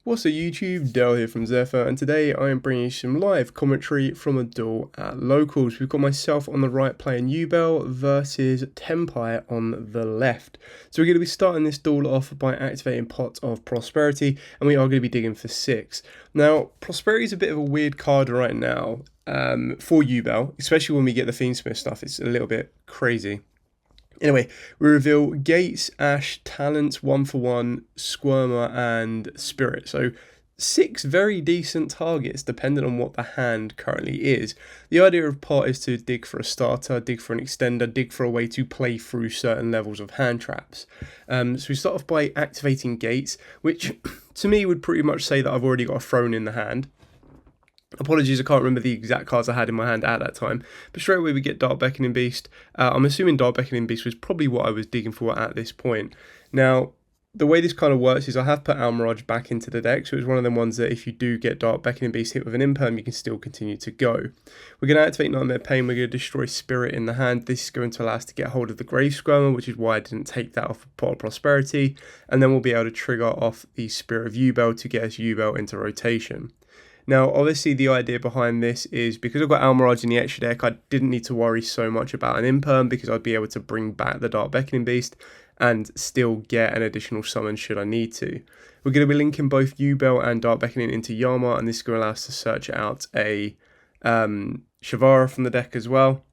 What's up YouTube, Dale here from Zephyr, and today I am bringing you some live commentary from a duel at Locals. We've got myself on the right playing Yubel versus Tenpai on the left. So we're going to be starting this duel off by activating Pot of Prosperity, and we are going to be digging for 6. Now, Prosperity is a bit of a weird card right now for Yubel, especially when we get the Fiendsmith stuff. It's a little bit crazy. Anyway, we reveal Gates, Ash, Talents, 1-for-1, Squirmer, and Spirit. So 6 very decent targets depending on what the hand currently is. The idea of Pot is to dig for a starter, dig for an extender, dig for a way to play through certain levels of hand traps. So we start off by activating Gates, which to me would pretty much say that I've already got a throne in the hand. Apologies, I can't remember the exact cards I had in my hand at that time. But straight away we get Dark Beckoning Beast. I'm assuming Dark Beckoning Beast was probably what I was digging for at this point. Now, the way this kind of works is I have put Almirage back into the deck. So it's one of them ones that if you do get Dark Beckoning Beast hit with an Imperm, you can still continue to go. We're going to activate Nightmare Pain. We're going to destroy Spirit in the hand. This is going to allow us to get hold of the Grave Squirmer, which is why I didn't take that off of Pot of Prosperity. And then we'll be able to trigger off the Spirit of Yubel to get us Yubel into rotation. Now, obviously, the idea behind this is because I've got Almirage in the extra deck, I didn't need to worry so much about an Imperm because I'd be able to bring back the Dark Beckoning Beast and still get an additional summon should I need to. We're going to be linking both Yubel and Dark Beckoning into Yama, and this is going to allow us to search out a Shavara from the deck as well.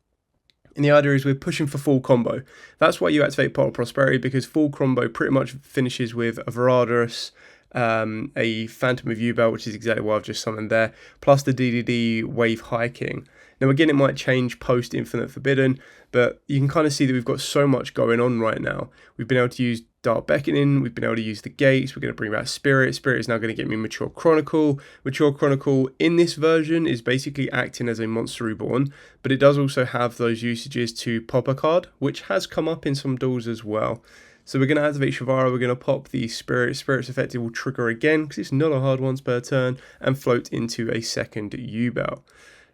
And the idea is we're pushing for full combo. That's why you activate Pot of Prosperity, because full combo pretty much finishes with a Varadus, a Phantom of Yubel, which is exactly what I've just summoned there, plus the DDD Wave Hiking. Now again, it might change post Infinite Forbidden, but you can kind of see that we've got so much going on right now. We've been able to use Dark Beckoning, we've been able to use the Gates, we're going to bring back Spirit. Spirit is now going to get me Mature Chronicle. Mature Chronicle in this version is basically acting as a Monster Reborn, but it does also have those usages to pop a card, which has come up in some duels as well. So we're going to activate Shavara, we're going to pop the Spirit. Spirit's effective will trigger again, because it's not a hard once per turn, and float into a second Yubel.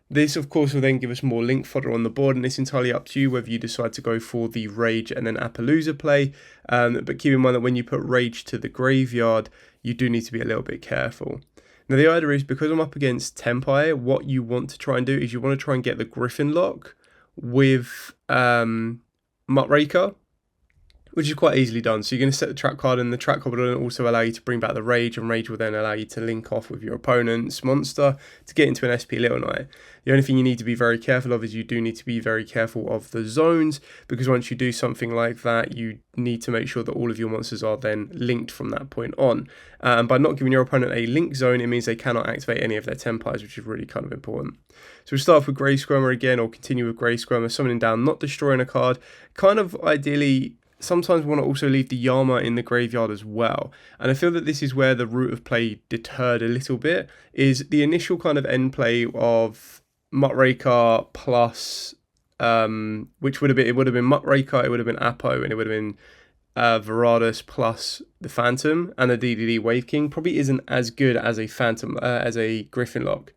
This, of course, will then give us more link fodder on the board, and it's entirely up to you whether you decide to go for the Rage and then Appaloosa play. But keep in mind that when you put Rage to the graveyard, you do need to be a little bit careful. Now, the idea is, because I'm up against Tenpai, what you want to try and do is you want to try and get the Griffin lock with Muckraker, which is quite easily done. So you're going to set the trap card, and the trap card will also allow you to bring back the Rage, and Rage will then allow you to link off with your opponent's monster to get into an SP Little Knight. The only thing you need to be very careful of is you do need to be very careful of the zones, because once you do something like that, you need to make sure that all of your monsters are then linked from that point on. And by not giving your opponent a link zone, it means they cannot activate any of their Tenpais, which is really kind of important. So we start off with Grey Squirmer again, or continue with Grey Squirmer, summoning down, not destroying a card. Kind of ideally, sometimes we want to also leave the Yama in the graveyard as well. And I feel that this is where the route of play deterred a little bit, is the initial kind of end play of Muckraker plus, which would have been, it would have been Muckraker, it would have been Apo, and it would have been Varadus plus the Phantom and the DDD Wave King. Probably isn't as good as a Phantom, as a Griffin lock.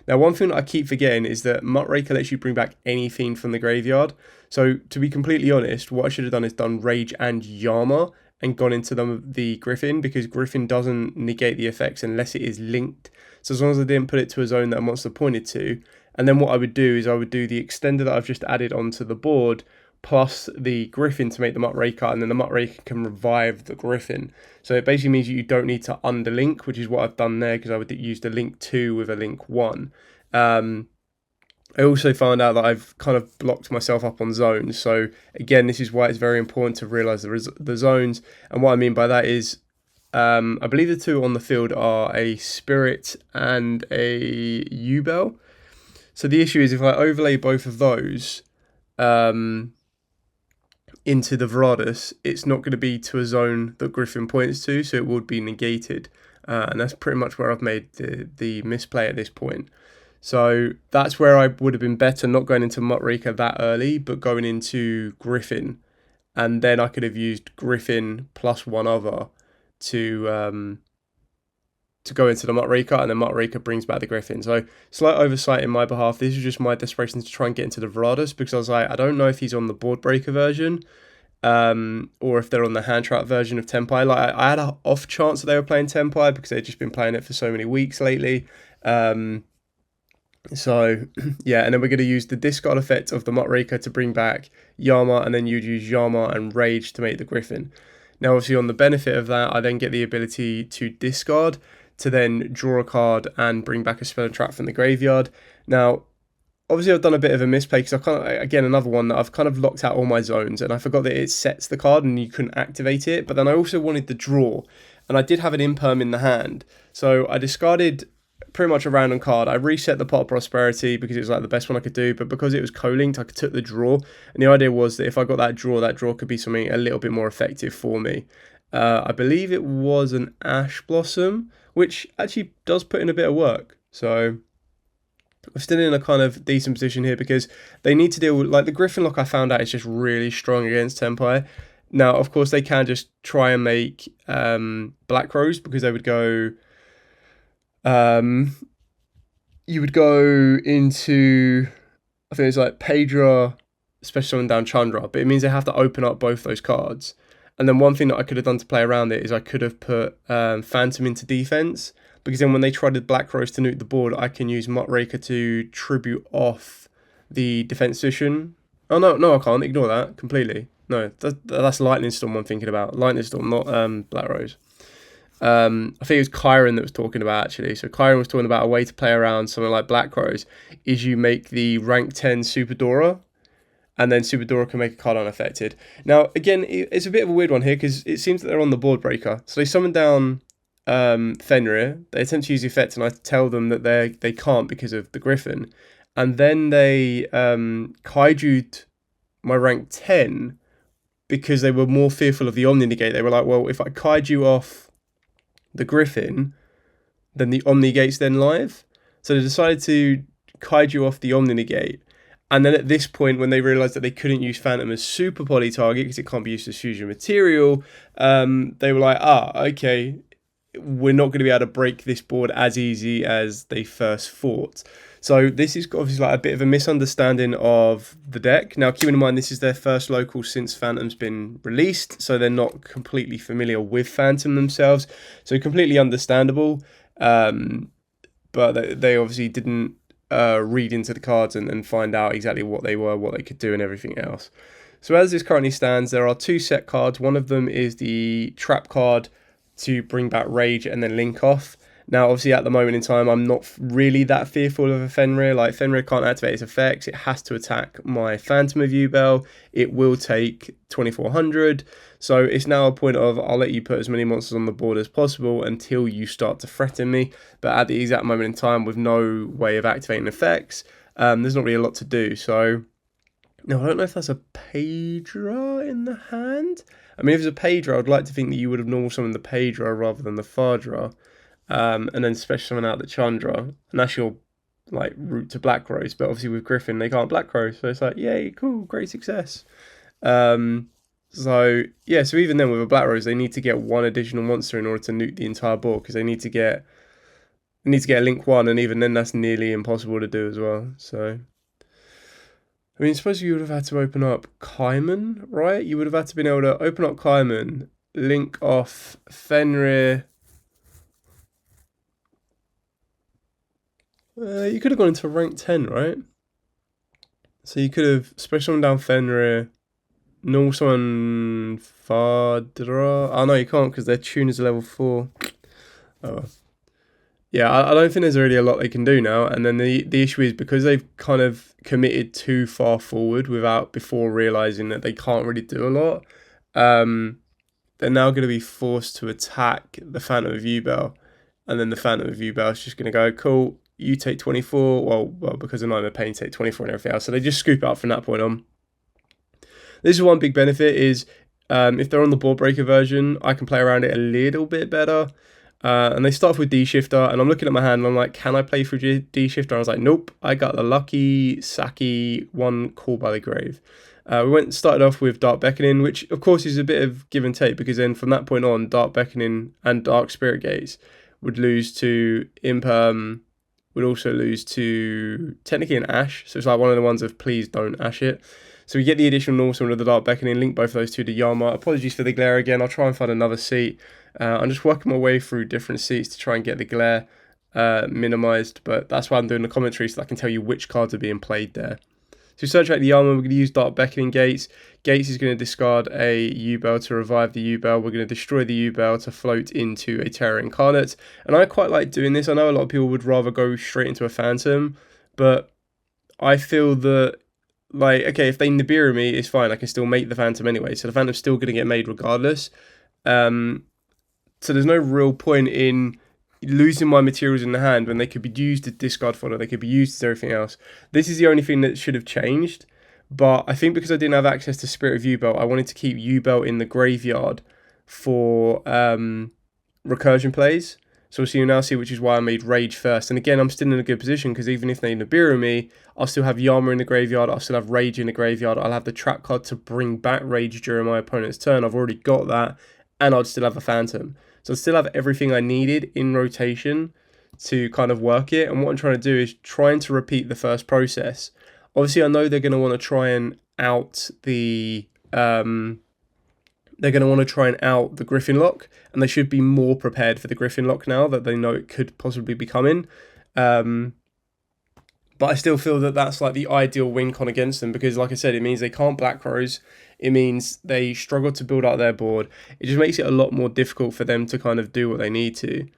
Now, one thing that I keep forgetting is that Muckraker lets you bring back any fiend from the graveyard. So, to be completely honest, what I should have done is done Rage and Yama and gone into the Griffin, because Griffin doesn't negate the effects unless it is linked. So, as long as I didn't put it to a zone that a monster pointed to, and then what I would do is I would do the extender that I've just added onto the board, plus the Griffin to make the Muckraker, and then the Muckraker can revive the Griffin. So it basically means you don't need to underlink, which is what I've done there, because I would use the link 2 with a link 1. I also found out that I've kind of blocked myself up on zones. So again, this is why it's very important to realise the zones. And what I mean by that is, I believe the 2 on the field are a Spirit and a Yubel. So the issue is if I overlay both of those into the Varadus, it's not going to be to a zone that Griffin points to, so it would be negated. And that's pretty much where I've made the misplay at this point. So that's where I would have been better not going into Muckraker that early, but going into Griffin. And then I could have used Griffin plus one other to go into the Muckraker, and then Muckraker brings back the Griffin. So slight oversight in my behalf. This is just my desperation to try and get into the Varadus, because I was like, I don't know if he's on the board breaker version, or if they're on the hand trap version of Tenpai. Like I had an off chance that they were playing Tenpai because they'd just been playing it for so many weeks lately. So yeah, and then we're going to use the discard effect of the Muckraker to bring back Yama, and then you'd use Yama and Rage to make the Griffin. Now obviously on the benefit of that, I then get the ability to discard to then draw a card and bring back a spell and trap from the graveyard. Now obviously I've done a bit of a misplay because I kind of, again, another one that I've kind of locked out all my zones, and I forgot that it sets the card and you couldn't activate it. But then I also wanted the draw, and I did have an imperm in the hand, so I discarded pretty much a random card. I reset the Pot of Prosperity because it was like the best one I could do, but because it was co-linked, I took the draw, and the idea was that if I got that draw could be something a little bit more effective for me. I believe it was an Ash Blossom, which actually does put in a bit of work, so I'm still in a kind of decent position here because they need to deal with, like, the Griffin lock I found out is just really strong against Tenpai. Now, of course, they can just try and make Black Rose because they would go, you would go into, I think it's like Pedra, special summon down Chandra, but it means they have to open up both those cards. And then one thing that I could have done to play around it is I could have put Phantom into defense, because then when they try to Black Rose to nuke the board, I can use Muckraker to tribute off the defense position. Oh, no, I can't. Ignore that completely. No, that's Lightning Storm I'm thinking about. Lightning Storm, not Black Rose. I think it was Kyron that was talking about, actually. So Kyron was talking about a way to play around something like Black Rose is you make the rank 10 Super Dora, and then Super Dora can make a card unaffected. Now, again, it's a bit of a weird one here because it seems that they're on the board breaker. So they summon down Fenrir, they attempt to use the effect, and I tell them that they can't because of the Griffin, and then they kaiju'd my rank 10 because they were more fearful of the Omni Negate. They were like, well, if I kaiju off the Griffin, then the Omni Negate's then live. So they decided to kaiju off the Omni Negate, and then at this point, when they realised that they couldn't use Phantom as super poly target because it can't be used as fusion material, they were like, okay, we're not going to be able to break this board as easy as they first thought. So this is obviously like a bit of a misunderstanding of the deck. Now, keeping in mind, this is their first local since Phantom's been released, so they're not completely familiar with Phantom themselves. So completely understandable, but they obviously didn't read into the cards and find out exactly what they were, what they could do, and everything else. So as this currently stands, there are two set cards. One of them is the trap card to bring back Rage and then Link off. Now, obviously, at the moment in time, I'm not really that fearful of a Fenrir. Like, Fenrir can't activate its effects. It has to attack my Phantom of Yubel. It will take 2400. So it's now a point of, I'll let you put as many monsters on the board as possible until you start to threaten me. But at the exact moment in time, with no way of activating effects, there's not really a lot to do. So, now, I don't know if that's a Pedra in the hand. I mean, if it's a Pedra, I'd like to think that you would have normal summoned the Pedra rather than the Fardra. And then special summon out the Chandra. And that's your, like, route to Black Rose. But obviously with Griffin, they can't Black Rose. So it's like, yay, cool, great success. So, yeah, so even then with a Black Rose, they need to get one additional monster in order to nuke the entire board. Because they need to get a Link 1. And even then, that's nearly impossible to do as well. So, I mean, suppose you would have had to open up Kaiman, right? You would have had to been able to open up Kaiman, link off Fenrir. You could have gone into rank 10, right? So you could have special summon down Fenrir, normal summon Fardra. Oh no, you can't because their tune is a level 4. Oh. Yeah, I don't think there's really a lot they can do now. And then the issue is because they've kind of committed too far forward before realizing that they can't really do a lot. They're now going to be forced to attack the Phantom of Yubel, and then the Phantom of Yubel is just going to go, cool, you take 24. Well, because of Nightmare Pain, take 24 and everything else. So they just scoop it up from that point on. This is one big benefit is if they're on the board breaker version, I can play around it a little bit better. And they start off with D-Shifter, and I'm looking at my hand, and I'm like, can I play through D-Shifter? And I was like, nope, I got the lucky Saki one Call by the Grave. We started off with Dark Beckoning, which of course is a bit of give and take, because then from that point on, Dark Beckoning and Dark Spirit Gates would lose to Imperm, would also lose to technically an Ash, so it's like one of the ones of please don't Ash it. So we get the additional normal summon of the Dark Beckoning, link both of those two to Yama. Apologies for the glare again, I'll try and find another seat. I'm just working my way through different seats to try and get the glare minimized, but that's why I'm doing the commentary, so I can tell you which cards are being played there. So search out the Yama, we're going to use Dark Beckoning Gates. Gates is going to discard a Yubel to revive the Yubel. We're going to destroy the Yubel to float into a Terror Incarnate. And I quite like doing this. I know a lot of people would rather go straight into a Phantom, but I feel that, like, okay, if they Nibiru me, it's fine. I can still make the Phantom anyway. So the Phantom's still going to get made regardless. So there's no real point in losing my materials in the hand when they could be used to discard fodder, they could be used as everything else. This is the only thing that should have changed, but I think because I didn't have access to Spirit of Yubel, I wanted to keep Yubel in the graveyard for recursion plays. So you now see, which is why I made Rage first. And again, I'm still in a good position because even if they Nibiru me, I'll still have Yama in the graveyard, I'll still have Rage in the graveyard, I'll have the trap card to bring back Rage during my opponent's turn. I've already got that, and I'd still have a Phantom. So I still have everything I needed in rotation to kind of work it. And what I'm trying to do is trying to repeat the first process. Obviously, I know they're going to want to try and out the Griffin lock, and they should be more prepared for the Griffin lock now that they know it could possibly be coming. But I still feel that that's like the ideal win con against them because, like I said, it means they can't Black Rose. It means they struggle to build out their board. It just makes it a lot more difficult for them to kind of do what they need to.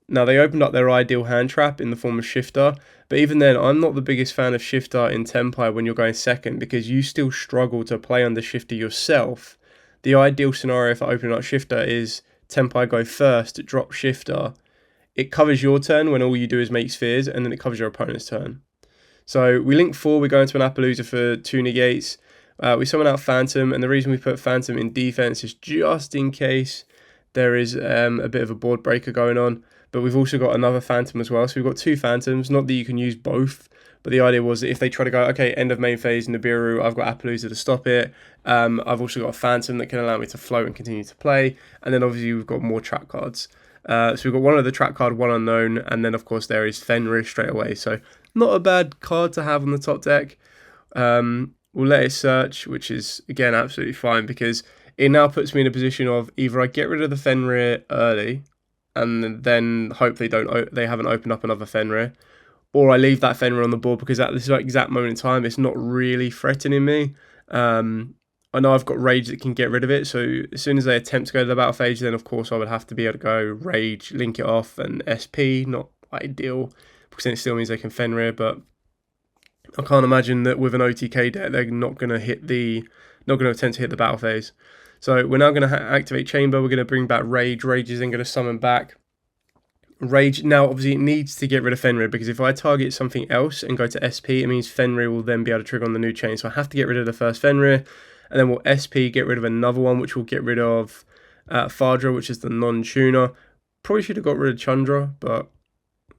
Now, they opened up their ideal hand trap in the form of Shifter, but even then, I'm not the biggest fan of Shifter in Tenpai when you're going second because you still struggle to play under Shifter yourself. The ideal scenario for opening up Shifter is Tenpai go first, drop Shifter. It covers your turn when all you do is make spheres, and then it covers your opponent's turn. So we link 4, we go into an Appaloosa for 2 negates. We summon out Phantom, and the reason we put Phantom in defense is just in case there is a bit of a board breaker going on. But we've also got another Phantom as well, so we've got 2 Phantoms. Not that you can use both, but the idea was that if they try to go, okay, end of main phase, Nibiru, I've got Appaloosa to stop it. I've also got a Phantom that can allow me to float and continue to play. And then obviously we've got more trap cards. So we've got one other trap card, one unknown, and then of course there is Fenrir straight away. So not a bad card to have on the top deck. We'll let it search, which is, again, absolutely fine because it now puts me in a position of either I get rid of the Fenrir early and then hope they haven't opened up another Fenrir, or I leave that Fenrir on the board because at this exact moment in time, it's not really threatening me. I know I've got Rage that can get rid of it, so as soon as they attempt to go to the battle phase, then of course I would have to be able to go Rage, link it off, and SP, not ideal, because then it still means they can Fenrir, but I can't imagine that with an OTK deck they're not going to attempt to hit the battle phase. So we're now going to activate Chamber. We're going to bring back Rage. Rage is then going to summon back Rage. Now obviously it needs to get rid of Fenrir because if I target something else and go to SP, it means Fenrir will then be able to trigger on the new chain. So I have to get rid of the first Fenrir, and then we'll SP get rid of another one, which will get rid of Fadra, which is the non-tuner. Probably should have got rid of Chandra, but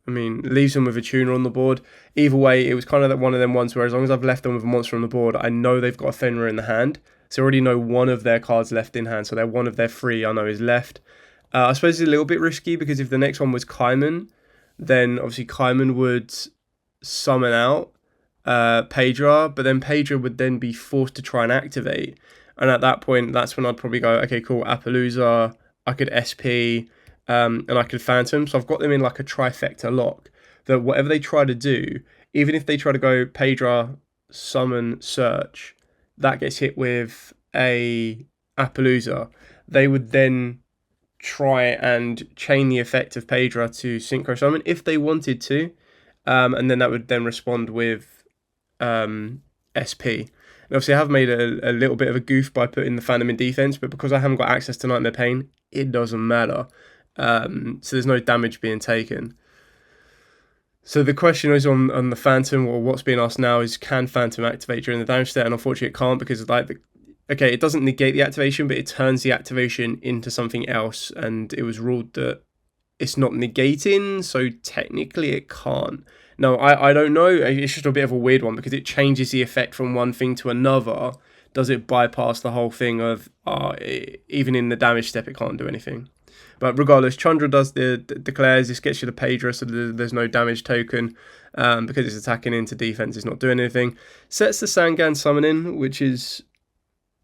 I mean, leaves them with a tuner on the board. Either way, it was kind of one of them ones where as long as I've left them with a monster on the board, I know they've got a Fenrir in the hand. So I already know one of their cards left in hand. So they're one of their 3 I know is left. I suppose it's a little bit risky because if the next one was Kaiman, then obviously Kaiman would summon out Pedra, but then Pedra would then be forced to try and activate. And at that point, that's when I'd probably go, okay, cool, Appaloosa, I could SP, and I could Phantom. So I've got them in like a trifecta lock that whatever they try to do, even if they try to go Pedra, summon, search, that gets hit with a Appaloosa, they would then try and chain the effect of Pedra to Synchro Summon if they wanted to, and then that would then respond with SP. And obviously I have made a little bit of a goof by putting the Phantom in defense, but because I haven't got access to Nightmare Pain, it doesn't matter. So there's no damage being taken. So the question is on the Phantom, or what's being asked now is, can Phantom activate during the damage step? And unfortunately it can't because okay, it doesn't negate the activation, but it turns the activation into something else, and it was ruled that it's not negating, so technically it can't. No, I don't know, it's just a bit of a weird one because it changes the effect from one thing to another. Does it bypass the whole thing of, even in the damage step it can't do anything? But regardless, Chandra does declares. This gets you the Pedra, so there's no damage token. Because it's attacking into defense, it's not doing anything. Sets the Sangan summoning, which is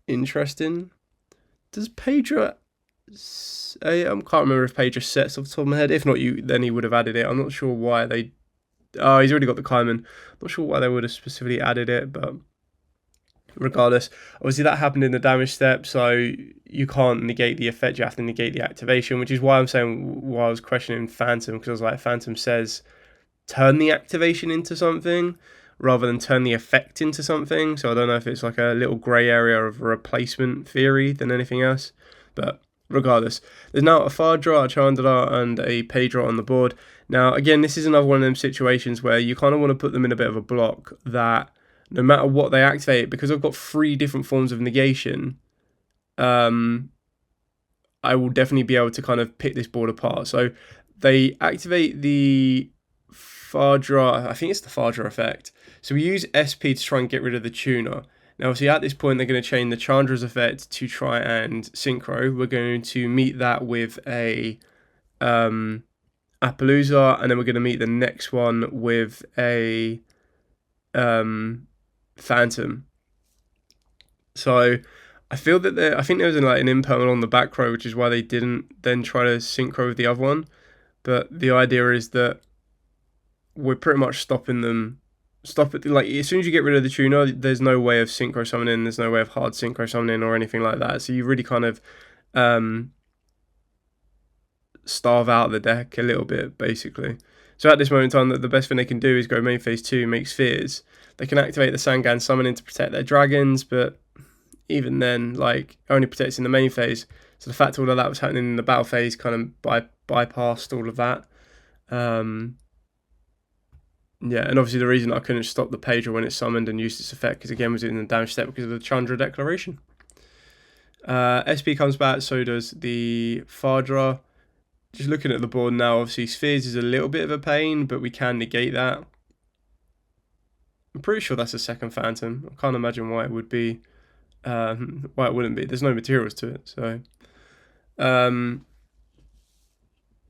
interesting. Does Pedra... I can't remember if Pedra sets off the top of my head. If not, then he would have added it. I'm not sure why they... Oh, he's already got the Kaiman. Not sure why they would have specifically added it, but regardless, obviously that happened in the damage step, so you can't negate the effect, you have to negate the activation, which is why I'm saying, why I was questioning Phantom, because I was like, Phantom says turn the activation into something rather than turn the effect into something, so I don't know if it's like a little grey area of a replacement theory than anything else, but regardless, there's now a Fadra, a Chandra, and a Pedra on the board. Now, again, this is another one of them situations where you kind of want to put them in a bit of a block that no matter what they activate, because I've got 3 different forms of negation, I will definitely be able to kind of pick this board apart. So they activate the Fadra, I think it's the Fadra effect. So we use SP to try and get rid of the tuner. Now, obviously, at this point, they're going to chain the Chandra's effect to try and synchro. We're going to meet that with a Appaloosa, and then we're going to meet the next one with a Phantom. So I feel that I think there was like an impermanent on the back row, which is why they didn't then try to synchro with the other one. But the idea is that we're pretty much stopping them. Stop it, like as soon as you get rid of the tuner, there's no way of synchro summoning, there's no way of hard synchro summoning or anything like that. So you really kind of starve out the deck a little bit, basically. So at this moment in time, the best thing they can do is go main phase 2, make spheres. They can activate the Sangan summoning to protect their dragons, but even then, like, only protects in the main phase. So the fact all of that was happening in the battle phase kind of bypassed all of that. Yeah, and obviously the reason I couldn't stop the Pedra when it summoned and used its effect, because again was in the damage step because of the Chandra declaration. SP comes back, so does the Fadra. Just looking at the board now, obviously spheres is a little bit of a pain, but we can negate that. I'm pretty sure that's a second Phantom. I can't imagine why it would be, why it wouldn't be. There's no materials to it, so.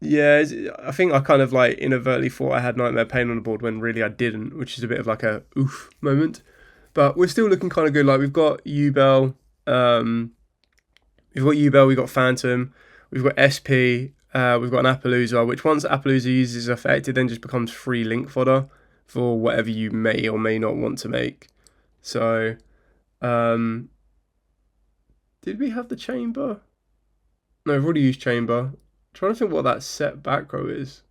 Yeah, I think I kind of like inadvertently thought I had Nightmare Pain on the board when really I didn't, which is a bit of like a oof moment. But we're still looking kind of good. Like we've got Yubel, we've got Phantom, we've got SP, we've got an Appaloosa, which once Appaloosa uses effect, it then just becomes free link fodder for whatever you may or may not want to make. So, did we have the chamber? No, we've already used chamber. Trying to think what that set back row is.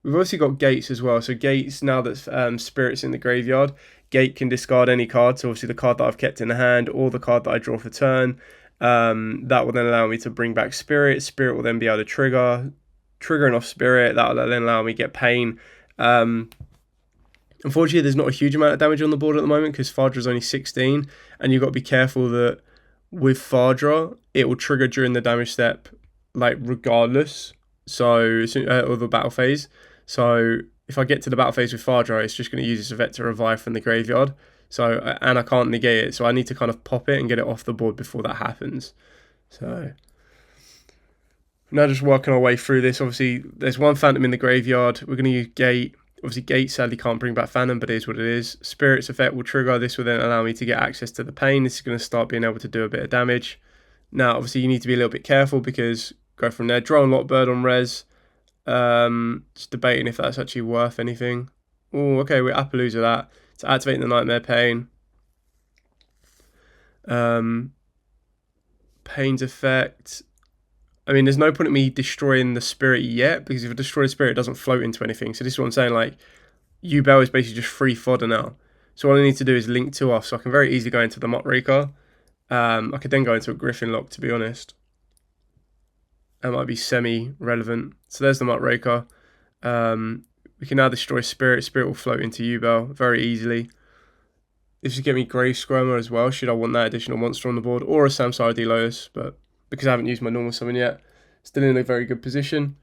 We've obviously got Gates as well. So Gates, now that Spirit's in the graveyard, Gate can discard any card. So obviously the card that I've kept in the hand or the card that I draw for turn. That will then allow me to bring back Spirit. Spirit will then be able to triggering off Spirit. That will then allow me to get Pain. Unfortunately, there's not a huge amount of damage on the board at the moment because Fadra is only 16. And you've got to be careful that with Fadra, it will trigger during the damage step, like regardless, so or the battle phase. So if I get to the battle phase with Fadra, it's just going to use its effect to revive from the graveyard. So and I can't negate it, so I need to kind of pop it and get it off the board before that happens. So now just working our way through this. Obviously, there's one Phantom in the graveyard. We're going to use Gate. Obviously, Gate sadly can't bring back Phantom, but it is what it is. Spirit's effect will trigger. This will then allow me to get access to the Pain. This is going to start being able to do a bit of damage. Now, obviously, you need to be a little bit careful because go from there. Drone Lockbird on res. Just debating if that's actually worth anything. Oh, okay, we're Appaloosa that. It's activating the Nightmare Pain. Pain's effect. I mean, there's no point in me destroying the Spirit yet, because if I destroy the Spirit, it doesn't float into anything. So this is what I'm saying, like, Yubel is basically just free fodder now. So all I need to do is link 2 off, so I can very easily go into the Muckraker. I could then go into a Griffin lock, to be honest. That might be semi-relevant. So there's the Muckraker. We can now destroy Spirit. Spirit will float into Yubel very easily. This should get me Grave Squirmer as well, should I want that additional monster on the board. Or a Samsara D Lotus, but because I haven't used my normal summon yet, still in a very good position.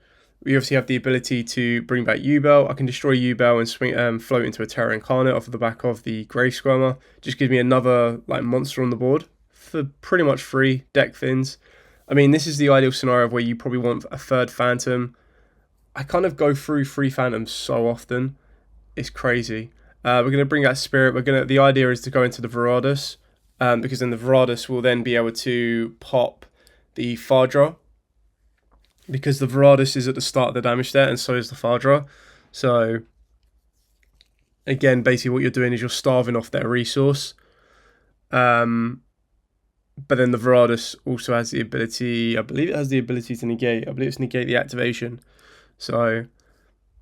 We obviously have the ability to bring back Yubel. I can destroy Yubel and swing, float into a Terra Incarnate off of the back of the Grave Squirmer. Just gives me another like monster on the board for pretty much free deck thins. I mean, this is the ideal scenario where you probably want a third Phantom. I kind of go through 3 Phantoms so often. It's crazy. We're going to bring out Spirit. The idea is to go into the Verados, because then the Verados will then be able to pop the Fadra, because the Verados is at the start of the damage there, and so is the Fadra. So, again, basically what you're doing is you're starving off their resource. But then the Verados also has the ability, I believe it has the ability to negate. I believe it's negate the activation. So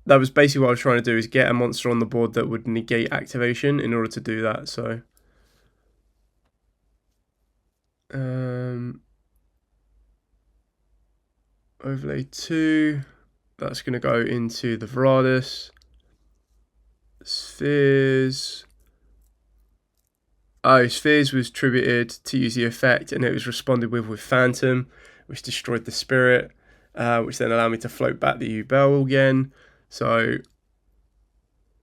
that was basically what I was trying to do, is get a monster on the board that would negate activation in order to do that. So overlay 2, that's going to go into the Verados. Spheres. Oh, Spheres was tributed to use the effect, and it was responded with Phantom, which destroyed the Spirit, which then allowed me to float back the Yubel again. So,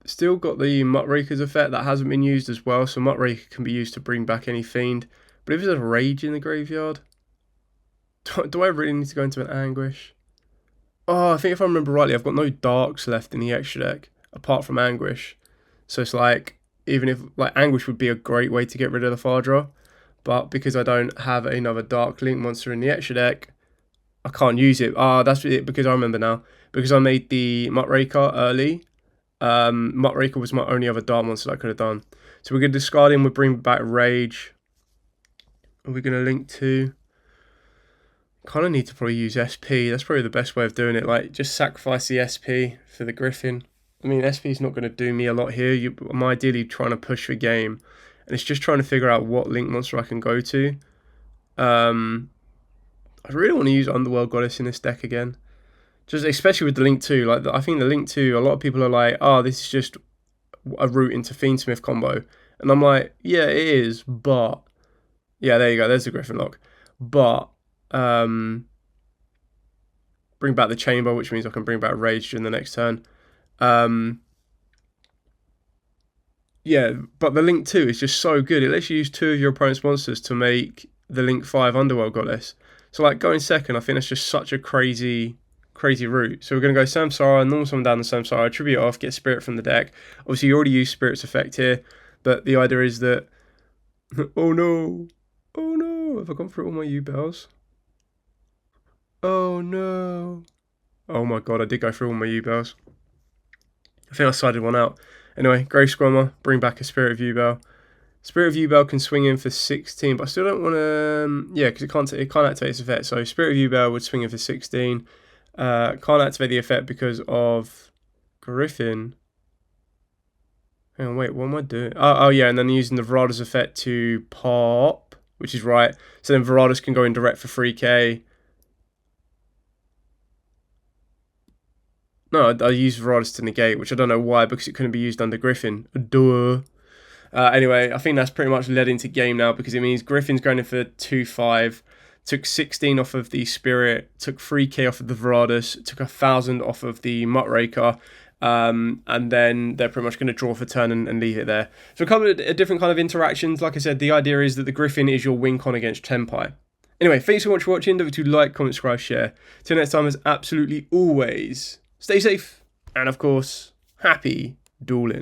still got the Muckraker's effect that hasn't been used as well. So Muckraker can be used to bring back any Fiend. But if there's a Rage in the graveyard, do I really need to go into an Anguish? Oh, I think if I remember rightly, I've got no Darks left in the extra deck, apart from Anguish. So it's like, even if, like, Anguish would be a great way to get rid of the Fadra, but because I don't have another Dark Link monster in the extra deck, I can't use it. That's it, because I remember now. Because I made the Muckraker early, Muckraker was my only other Dark monster that I could have done. So we're going to discard him, we'll bring back Rage. We're going to link to... Kind of need to probably use SP. That's probably the best way of doing it. Like, just sacrifice the SP for the Griffin. I mean, SP is not going to do me a lot here. I'm ideally trying to push the game, and it's just trying to figure out what link monster I can go to. I really want to use Underworld Goddess in this deck again, just especially with the Link 2. Like, I think the Link 2, a lot of people are like, oh, this is just a route into Fiendsmith combo, and I'm like, yeah, it is, but yeah, there you go. There's the Griffin lock, but bring back the Chamber, which means I can bring back Rage during the next turn. Yeah, but the Link 2 is just so good. It lets you use 2 of your opponent's monsters to make the Link 5 Underworld Goddess. So, like, going second, I think that's just such a crazy route. So we're going to go Samsara, normal summon down the Samsara, tribute off, get Spirit from the deck. Obviously, you already used Spirit's effect here, but the idea is that... oh no! Oh no! Have I gone through all my Yubels? Oh no! Oh my god, I did go through all my Yubels. I think I sided one out. Anyway, Grey Scrummer, bring back a Spirit of Yubel. Spirit of Yubel can swing in for 16, but I still don't want to... yeah, because it can't activate its effect. So Spirit of Yubel would swing in for 16. Can't activate the effect because of Griffin. Hang on, wait, what am I doing? Oh yeah, and then using the Verados effect to pop, which is right. So then Verados can go in direct for 3k. No, I used Verados to negate, which I don't know why, because it couldn't be used under Griffin. Duh. Anyway, I think that's pretty much led into game now, because it means Griffin's going in for 2-5, took 16 off of the Spirit, took 3k off of the Verados, took 1,000 off of the Muckraker, and then they're pretty much going to draw for turn and leave it there. So a couple of different kind of interactions. Like I said, the idea is that the Griffin is your win con against Tenpai. Anyway, thanks so much for watching. Don't forget to like, comment, subscribe, share. Till next time, as absolutely always, stay safe, and of course, happy dueling.